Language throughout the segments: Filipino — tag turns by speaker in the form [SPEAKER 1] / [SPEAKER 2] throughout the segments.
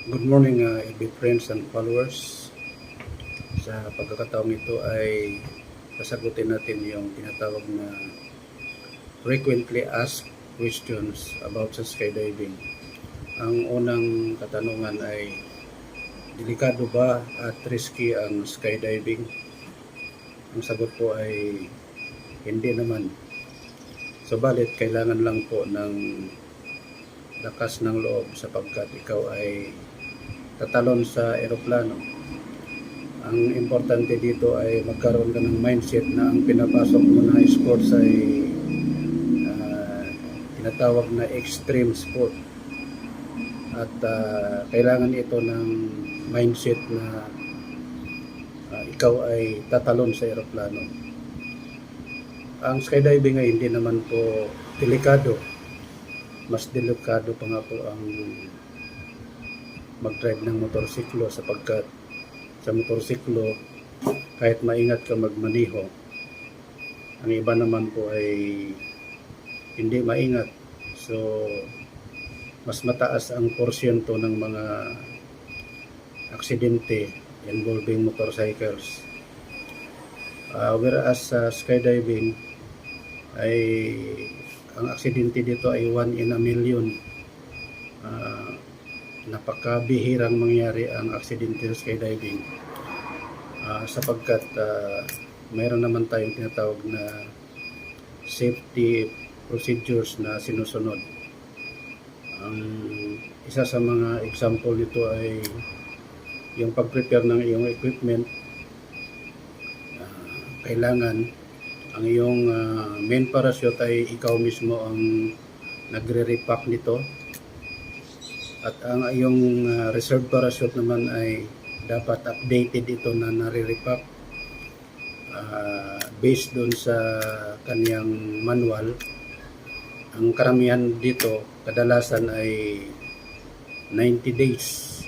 [SPEAKER 1] Good morning, FB friends and followers. Sa pagkakataong ito ay sasagutin natin yung tinatawag na frequently asked questions about sa skydiving. Ang unang katanungan ay, delikado ba at risky ang skydiving? Ang sagot po ay hindi naman. Subalit, kailangan lang po ng lakas ng loob sapagkat ikaw ay tatalon sa eroplano. Ang importante dito ay magkaroon ka ng mindset na ang pinapasok mo na sports ay tinatawag na extreme sport. At kailangan ito ng mindset na ikaw ay tatalon sa eroplano. Ang skydiving ay hindi naman po delikado. Mas delikado pa nga po ang mag-drive ng motorsiklo sapagkat sa motorsiklo kahit maingat ka magmaneho, ang iba naman po ay hindi maingat. So mas mataas ang porsyento ng mga aksidente involving motorcycles. Whereas sa skydiving ay ang aksidente dito ay 1 in a million. Napakabihirang mangyari ang aksidente sa skydiving sapagkat mayroon naman tayong tinatawag na safety procedures na sinusunod. Ang isa sa mga example nito ay yung pag-prepare ng iyong equipment. Kailangan ang iyong main parachute ay ikaw mismo ang nagre-repack nito. At ang iyong reserve parachute naman ay dapat updated ito na nare-repack based doon sa kaniyang manual. Ang karamihan dito kadalasan ay 90 days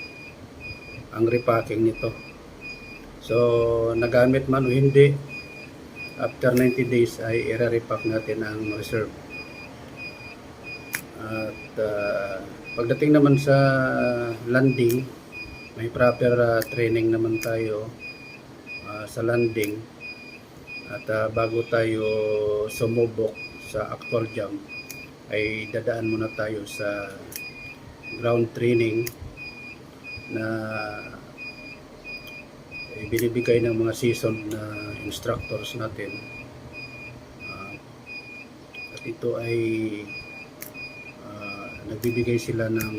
[SPEAKER 1] ang repacking nito. So nagamit man o hindi, after 90 days ay i-repack natin ang reserve. At pagdating naman sa landing, may proper training naman tayo sa landing. At bago tayo sumubok sa actual jump, ay dadaan muna tayo sa ground training na binibigay ng mga seasoned na instructors natin. At ito ay nagbibigay sila ng